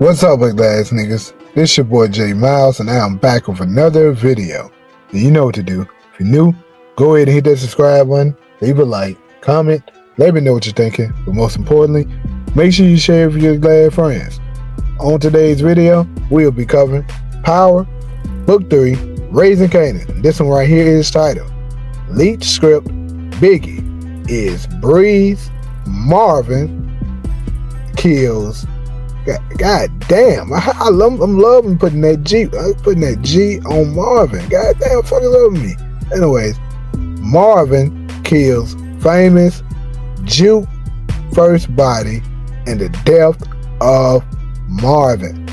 What's up, big ass niggas? This your boy J Miles, and I'm back with another video. And you know what to do. If you're new, go ahead and hit that subscribe button, leave a like, comment, let me know what you're thinking, but most importantly, make sure you share it with your glad friends. On today's video, we'll be covering Power, Book 3, Raising Kanan. This one right here is titled Leaked Script, Biggie is Breeze, Marvin kills. God damn, I'm loving putting that G on Marvin. God damn, fucking loving me. Anyways, Marvin kills famous Juke first body and the death of Marvin.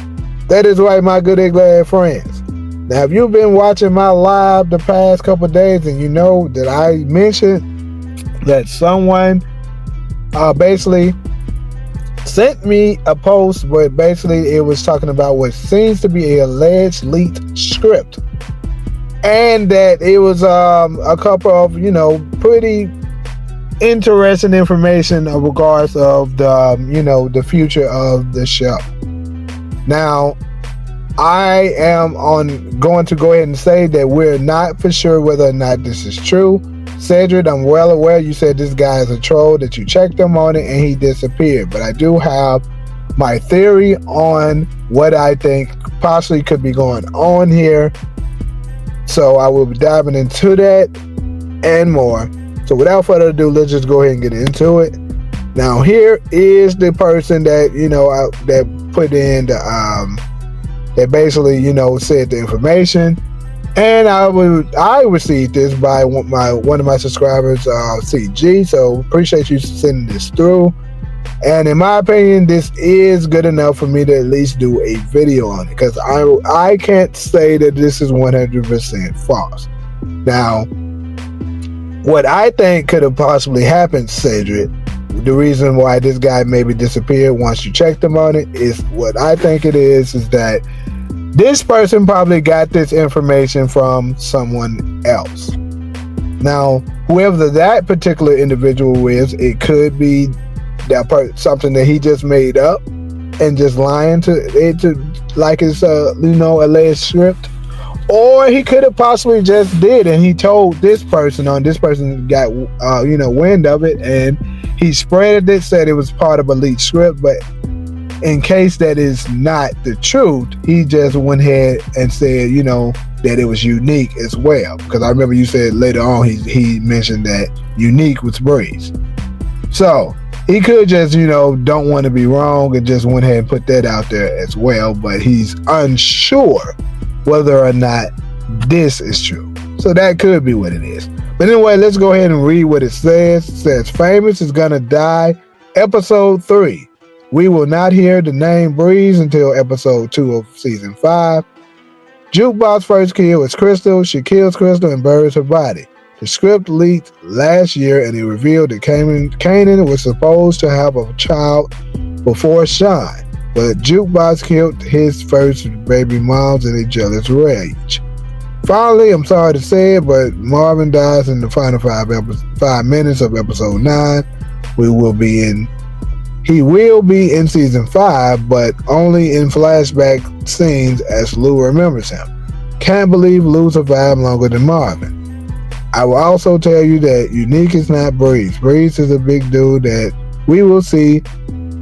That is right, my good and glad friends. Now, if you've been watching my live the past couple of days, and you know that I mentioned that someone basically sent me a post where basically it was talking about what seems to be a alleged leaked script, and that it was a couple of pretty interesting information in regards of the the future of the show. Now, I am going to go ahead and say that we're not for sure whether or not this is true. Cedric, I'm well aware you said this guy is a troll, that you checked him on it and he disappeared. But I do have my theory on what I think possibly could be going on here. So I will be diving into that and more. So without further ado, let's just go ahead and get into it. Now, here is the person that, that put in the, that basically, said the information. And I received this by one of my subscribers, CG. So appreciate you sending this through. And in my opinion, this is good enough for me to at least do a video on it, because I can't say that this is 100% false. Now, what I think could have possibly happened, Cedric, the reason why this guy maybe disappeared once you checked him on it, is what I think it is that this person probably got this information from someone else. Now, whoever that particular individual is, it could be something that he just made up and just lying to like it's alleged script, or he could have possibly just did and he told this person got wind of it and he spread it, said it was part of a leaked script. But in case that is not the truth, he just went ahead and said, that it was Unique as well. Because I remember you said later on he mentioned that Unique was Breeze. So he could just, don't want to be wrong and just went ahead and put that out there as well. But he's unsure whether or not this is true. So that could be what it is. But anyway, let's go ahead and read what it says. It says, Famous is gonna die, episode 3. We will not hear the name Breeze until episode 2 of season 5. Jukebox first kill is Crystal. She kills Crystal and buries her body. The script leaked last year and it revealed that Kanan was supposed to have a child before Sean, but Jukebox killed his first baby moms in a jealous rage. Finally, I'm sorry to say it, but Marvin dies in the final 5 minutes of episode 9. He will be in season 5, but only in flashback scenes as Lou remembers him. Can't believe Lou survived longer than Marvin. I will also tell you that Unique is not Breeze. Breeze is a big dude that we will see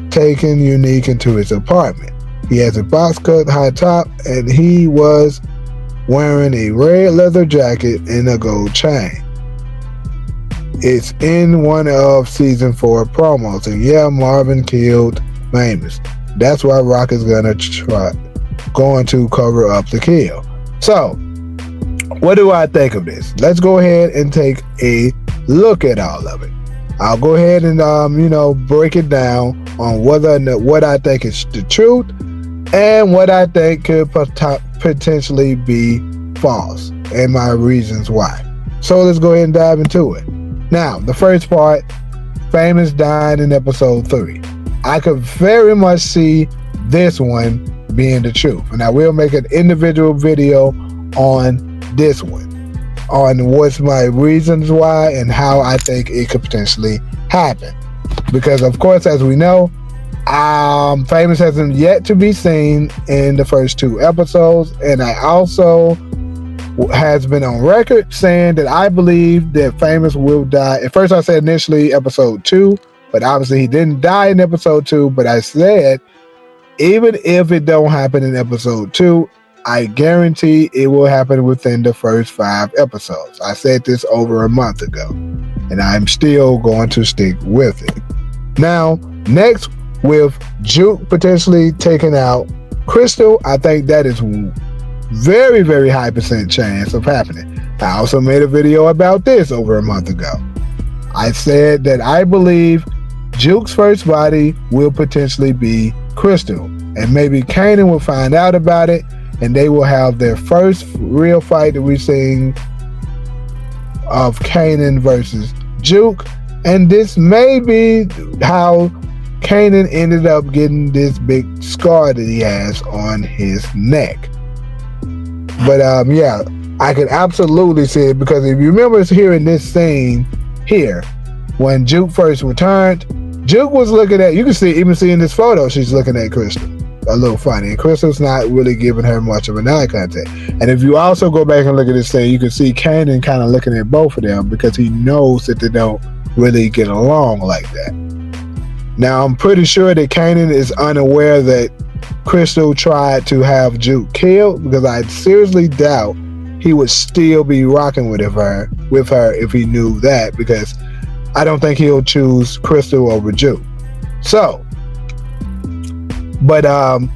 taking Unique into his apartment. He has a box cut high top and he was wearing a red leather jacket and a gold chain. It's in one of season 4 promos, and yeah, Marvin killed Famous. That's why Rock is going to cover up the kill. So, what do I think of this? Let's go ahead and take a look at all of it. I'll go ahead and break it down on whether or not what I think is the truth and what I think could potentially be false, and my reasons why. So let's go ahead and dive into it. Now, the first part, Famous died in episode 3. I could very much see this one being the truth. And I will make an individual video on this one, on what's my reasons why and how I think it could potentially happen. Because, of course, as we know, Famous hasn't yet to be seen in the first 2 episodes, and I also has been on record saying that I believe that Famous will die. At first I said initially episode 2, but obviously he didn't die in episode 2, but I said even if it don't happen in episode 2, I guarantee it will happen within the first 5 episodes. I said this over a month ago, and I'm still going to stick with it. Now, next, with Juke potentially taking out Crystal, I think that is very, very high % chance of happening. I also made a video about this over a month ago. I said that I believe Juke's first body will potentially be Crystal, and maybe Kanan will find out about it, and they will have their first real fight that we've seen of Kanan versus Juke, and this may be how Kanan ended up getting this big scar that he has on his neck. But yeah, I can absolutely see it, because if you remember hearing this scene here, when Juke first returned, Juke was looking at, you can see, even see in this photo, she's looking at Crystal. A little funny, and Crystal's not really giving her much of an eye contact. And if you also go back and look at this thing, you can see Kanan kind of looking at both of them, because he knows that they don't really get along like that. Now, I'm pretty sure that Kanan is unaware that Crystal tried to have Juke killed, because I seriously doubt he would still be rocking with her if he knew that, because I don't think he'll choose Crystal over Juke. So, but the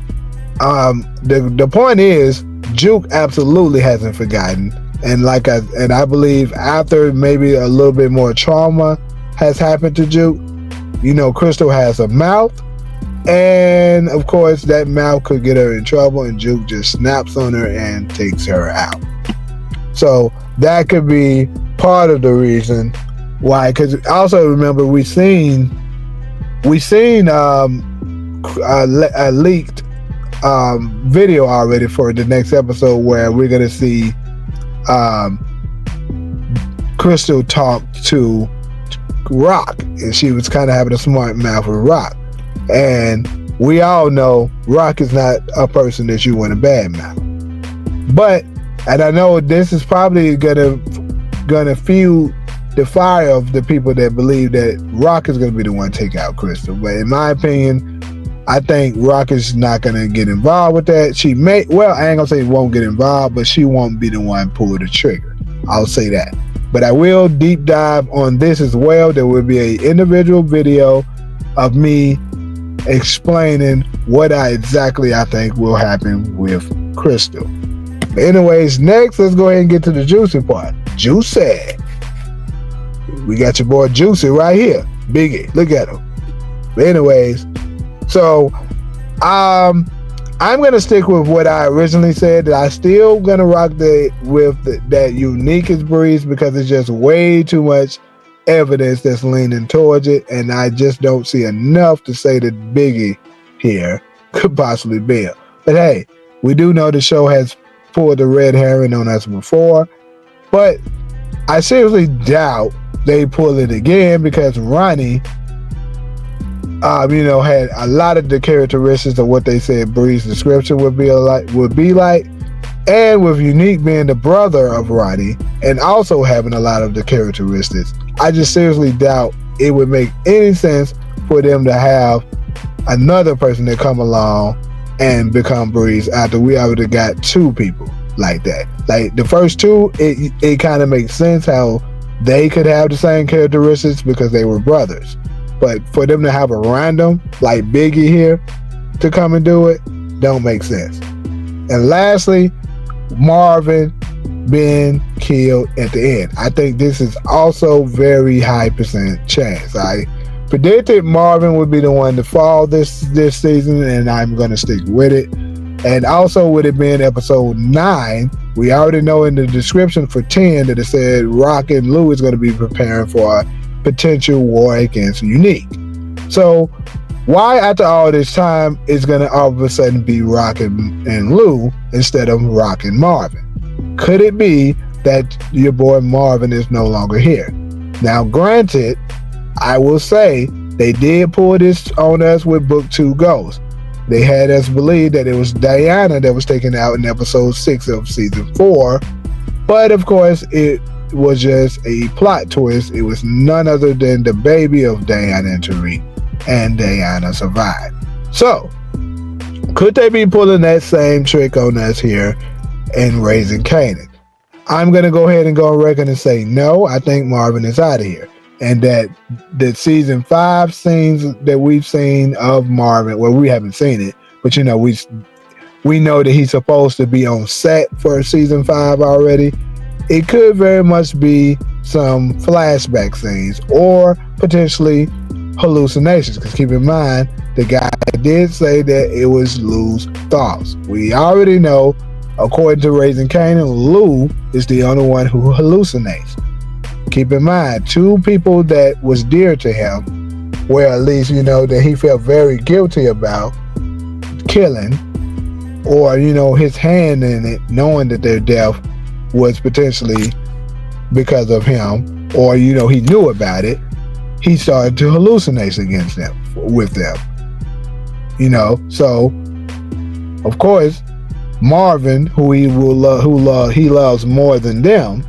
point is, Juke absolutely hasn't forgotten, and I believe after maybe a little bit more trauma has happened to Juke, you know, Crystal has a mouth, and of course that mouth could get her in trouble, and Juke just snaps on her and takes her out. So that could be part of the reason why. Because also remember, we seen a leaked video already for the next episode, where we're gonna see Crystal talk to Rock, and she was kind of having a smart mouth with Rock, and we all know Rock is not a person that you want to badmouth. But, and I know this is probably gonna fuel the fire of the people that believe that Rock is gonna be the one to take out Crystal. But in my opinion, I think Rock is not gonna get involved with that. She may, well, I ain't gonna say won't get involved, but she won't be the one pull the trigger. I'll say that. But I will deep dive on this as well. There will be an individual video of me explaining what I think will happen with Crystal. But anyways, next, let's go ahead and get to the juicy part. Juicy. We got your boy Juicy right here. Biggie. Look at him. But anyways, so I'm gonna stick with what I originally said, that I still gonna rock that unique as Breeze, because it's just way too much evidence that's leaning towards it, and I just don't see enough to say that Biggie here could possibly be it. But hey, we do know the show has pulled the red herring on us before, but I seriously doubt they pull it again, because Ronnie had a lot of the characteristics of what they said Bree's description would be like, and with Unique being the brother of Ronnie and also having a lot of the characteristics, I just seriously doubt it would make any sense for them to have another person that come along and become Breeze after we already got 2 people like that. Like the first 2, it kind of makes sense how they could have the same characteristics because they were brothers. But for them to have a random like Biggie here to come and do it, don't make sense. And lastly, Marvin being killed at the end. I think this is also very high % chance. I predicted Marvin would be the one to fall this season, and I'm going to stick with it. And also with it being episode 9, we already know in the description for 10 that it said Rock and Lou is going to be preparing for a potential war against Unique. So why after all this time is going to all of a sudden be Rock and Lou instead of Rock and Marvin? Could it be that your boy Marvin is no longer here? Now granted, I will say They did pull this on us with Book 2 Ghost. They had us believe that it was Diana that was taken out in episode 6 of season 4. But of course, it was just a plot twist. It was none other than the baby of Diana and Tariq, and Diana survived. So, could they be pulling that same trick on us here in Raising Kanan? I'm going to go ahead and go on record and say no. I think Marvin is out of here. And that the season 5 scenes that we've seen of Marvin, well, we haven't seen it, but you know, we know that he's supposed to be on set for season 5 already. It could very much be some flashback scenes or potentially hallucinations, because keep in mind, the guy did say that it was Lou's thoughts. We already know, according to Raising Kanan, Lou is the only one who hallucinates. Keep in mind, 2 people that was dear to him, where at least, you know, that he felt very guilty about killing, or, you know, his hand in it, knowing that their death was potentially because of him, or, you know, he knew about it, he started to hallucinate against them, with them. You know, so, of course, Marvin, who he loves more than them,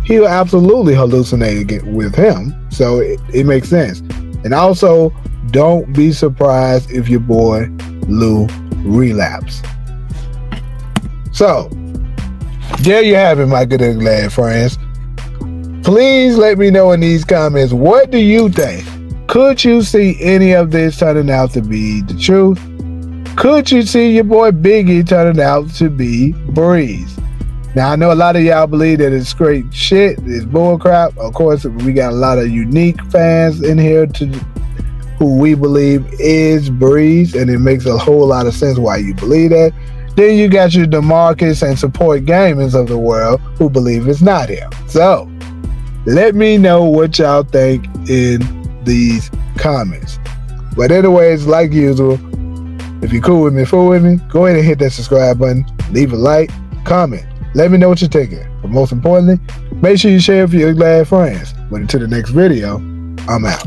he will absolutely hallucinate with him. So it makes sense. And also, don't be surprised if your boy Lou relapse. So, there you have it, my good and glad friends. Please let me know in these comments, what do you think? Could you see any of this turning out to be the truth? Could you see your boy Biggie turning out to be Breeze? Now, I know a lot of y'all believe that it's straight shit, it's bullcrap. Of course, we got a lot of unique fans in here who we believe is Breeze, and it makes a whole lot of sense why you believe that. Then you got your DeMarcus and Support Gamers of the world who believe it's not him. So, let me know what y'all think in these comments. But anyways, like usual, if you're cool with me, fool with me, go ahead and hit that subscribe button, leave a like, comment. Let me know what you're thinking. But most importantly, make sure you share with your glad friends. But until the next video, I'm out.